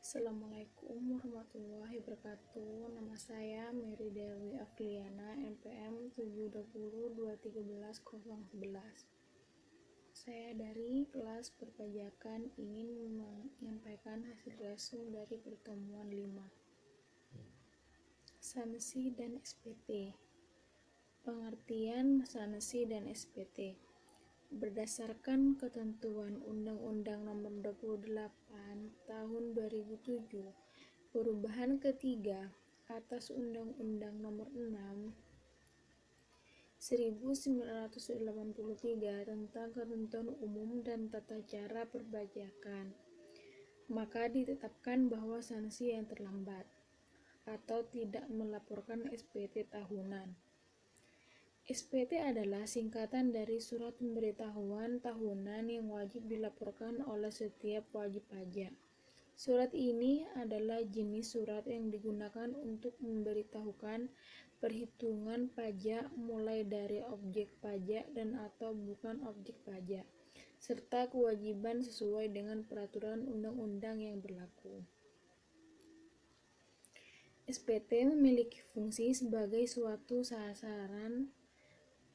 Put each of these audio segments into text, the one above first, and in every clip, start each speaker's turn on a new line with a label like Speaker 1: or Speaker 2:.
Speaker 1: Assalamualaikum warahmatullahi wabarakatuh. Nama saya Mary Dewi Afliana, NPM 720231011. Saya dari kelas perpajakan ingin menyampaikan hasil resum dari pertemuan 5. Sanksi dan SPT. Pengertian sanksi dan SPT. Berdasarkan ketentuan Undang-Undang Nomor 28 Tahun 2007, perubahan ketiga atas Undang-Undang Nomor 6 1983 tentang Ketentuan Umum dan Tata Cara Perpajakan, maka ditetapkan bahwa sanksi yang terlambat atau tidak melaporkan SPT tahunan. SPT adalah singkatan dari Surat Pemberitahuan Tahunan yang wajib dilaporkan oleh setiap wajib pajak. Surat ini adalah jenis surat yang digunakan untuk memberitahukan perhitungan pajak mulai dari objek pajak dan atau bukan objek pajak, serta kewajiban sesuai dengan peraturan undang-undang yang berlaku. SPT memiliki fungsi sebagai suatu sasaran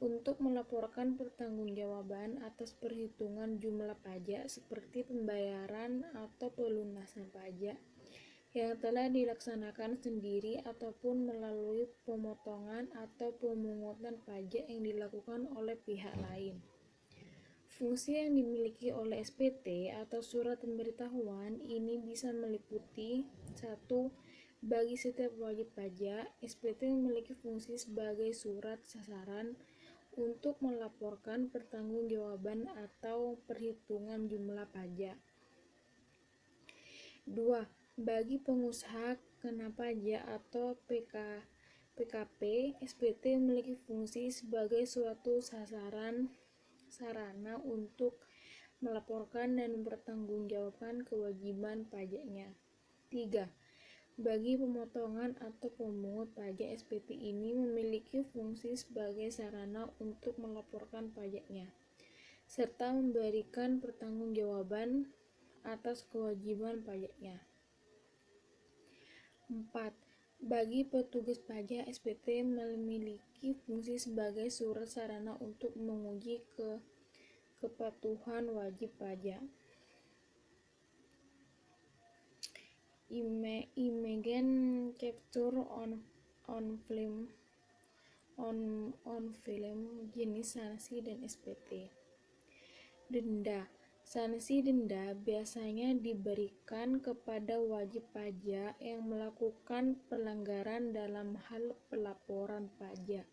Speaker 1: untuk melaporkan pertanggungjawaban atas perhitungan jumlah pajak seperti pembayaran atau pelunasan pajak yang telah dilaksanakan sendiri ataupun melalui pemotongan atau pemungutan pajak yang dilakukan oleh pihak lain. Fungsi yang dimiliki oleh SPT atau surat pemberitahuan ini bisa meliputi 1. Bagi setiap wajib pajak, SPT memiliki fungsi sebagai surat sasaran untuk melaporkan pertanggungjawaban atau perhitungan jumlah pajak. 2. Bagi pengusaha kena pajak atau PKP, SPT memiliki fungsi sebagai suatu sarana untuk melaporkan dan mempertanggungjawabkan kewajiban pajaknya. 3. Bagi pemotongan atau pemungut pajak, SPT ini memiliki fungsi sebagai sarana untuk melaporkan pajaknya, serta memberikan pertanggungjawaban atas kewajiban pajaknya. 4. Bagi petugas pajak, SPT memiliki fungsi sebagai surat sarana untuk menguji kepatuhan wajib pajak. Image capture on film jenis sanksi dan SPT. Denda. Sanksi denda biasanya diberikan kepada wajib pajak yang melakukan pelanggaran dalam hal pelaporan pajak.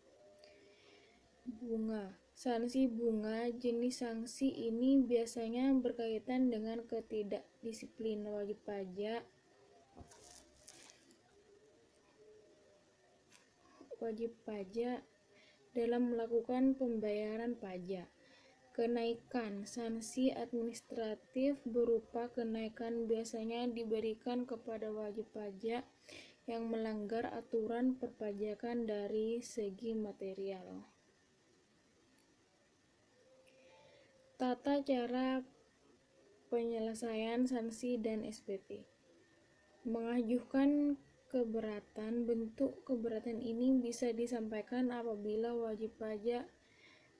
Speaker 1: Bunga. Sanksi bunga. Jenis sanksi ini biasanya berkaitan dengan ketidakdisiplinan wajib pajak dalam melakukan pembayaran pajak. Kenaikan. Sanksi administratif berupa kenaikan biasanya diberikan kepada wajib pajak yang melanggar aturan perpajakan dari segi material. Tata cara penyelesaian sanksi dan SPT. Mengajukan keberatan. Bentuk keberatan ini bisa disampaikan apabila wajib pajak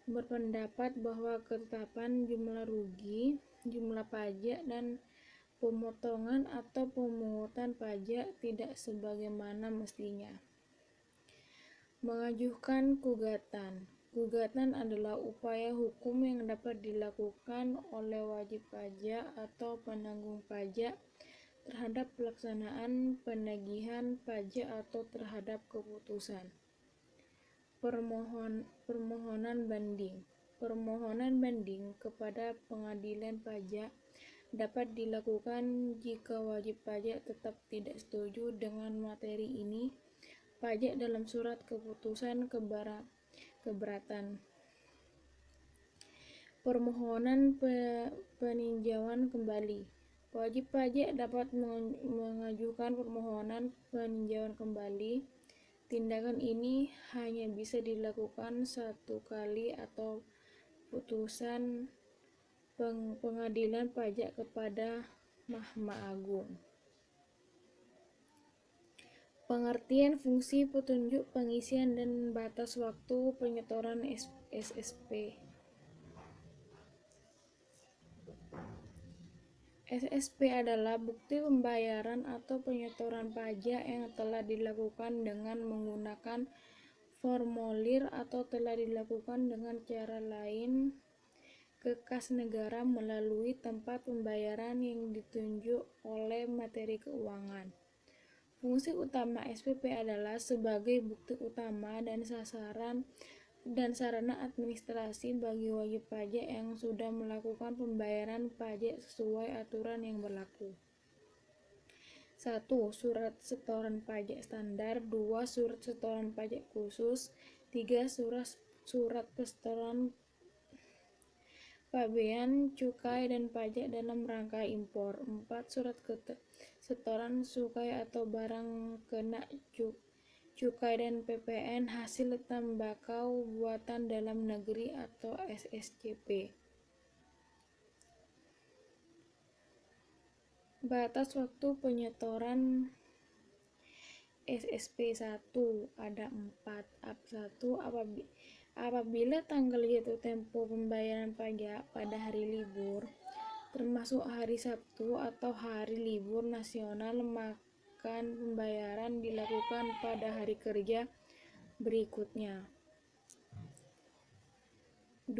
Speaker 1: berpendapat bahwa ketetapan jumlah rugi, jumlah pajak, dan pemotongan atau pemungutan pajak tidak sebagaimana mestinya. Mengajukan gugatan. Gugatan adalah upaya hukum yang dapat dilakukan oleh wajib pajak atau penanggung pajak terhadap pelaksanaan penagihan pajak atau terhadap keputusan. Permohonan banding. Permohonan banding kepada pengadilan pajak dapat dilakukan jika wajib pajak tetap tidak setuju dengan materi ini pajak dalam surat keputusan keberatan. Permohonan peninjauan kembali. Wajib pajak dapat mengajukan permohonan peninjauan kembali. Tindakan ini hanya bisa dilakukan satu kali atau putusan pengadilan pajak kepada Mahkamah Agung. Pengertian fungsi, petunjuk, pengisian, dan batas waktu penyetoran SSP. SSP adalah bukti pembayaran atau penyetoran pajak yang telah dilakukan dengan menggunakan formulir atau telah dilakukan dengan cara lain ke kas negara melalui tempat pembayaran yang ditunjuk oleh Menteri Keuangan. Fungsi utama SPP adalah sebagai bukti utama dan sarana administrasi bagi wajib pajak yang sudah melakukan pembayaran pajak sesuai aturan yang berlaku. 1. Surat setoran pajak standar. 2. Surat setoran pajak khusus. 3. Surat setoran pabean cukai dan pajak dalam rangka impor. 4. Surat setoran cukai atau barang kena cukai dan PPN hasil tembakau buatan dalam negeri atau SSCP. Batas waktu penyetoran SSP 1 ada 4. 1. Apabila tanggal jatuh tempo pembayaran pajak pada hari libur, termasuk hari Sabtu atau hari libur nasional, maka pembayaran dilakukan pada hari kerja berikutnya. 2.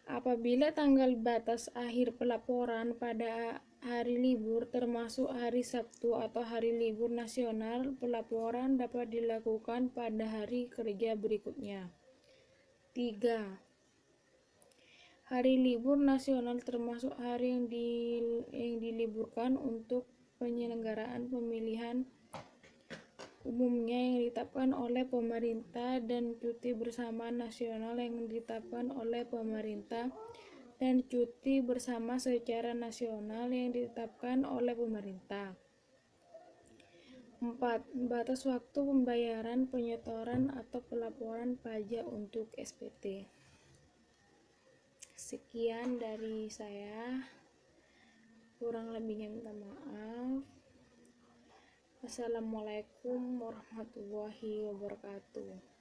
Speaker 1: Apabila tanggal batas akhir pelaporan pada hari libur termasuk hari Sabtu atau hari libur nasional, pelaporan dapat dilakukan pada hari kerja berikutnya. 3. Hari libur nasional termasuk hari yang diliburkan untuk penyelenggaraan pemilihan umumnya yang ditetapkan oleh pemerintah dan cuti bersama nasional yang ditetapkan oleh pemerintah dan cuti bersama secara nasional yang ditetapkan oleh pemerintah. 4. Batas waktu pembayaran penyetoran atau pelaporan pajak untuk SPT. Sekian dari saya, kurang lebihnya minta maaf. Assalamualaikum warahmatullahi wabarakatuh.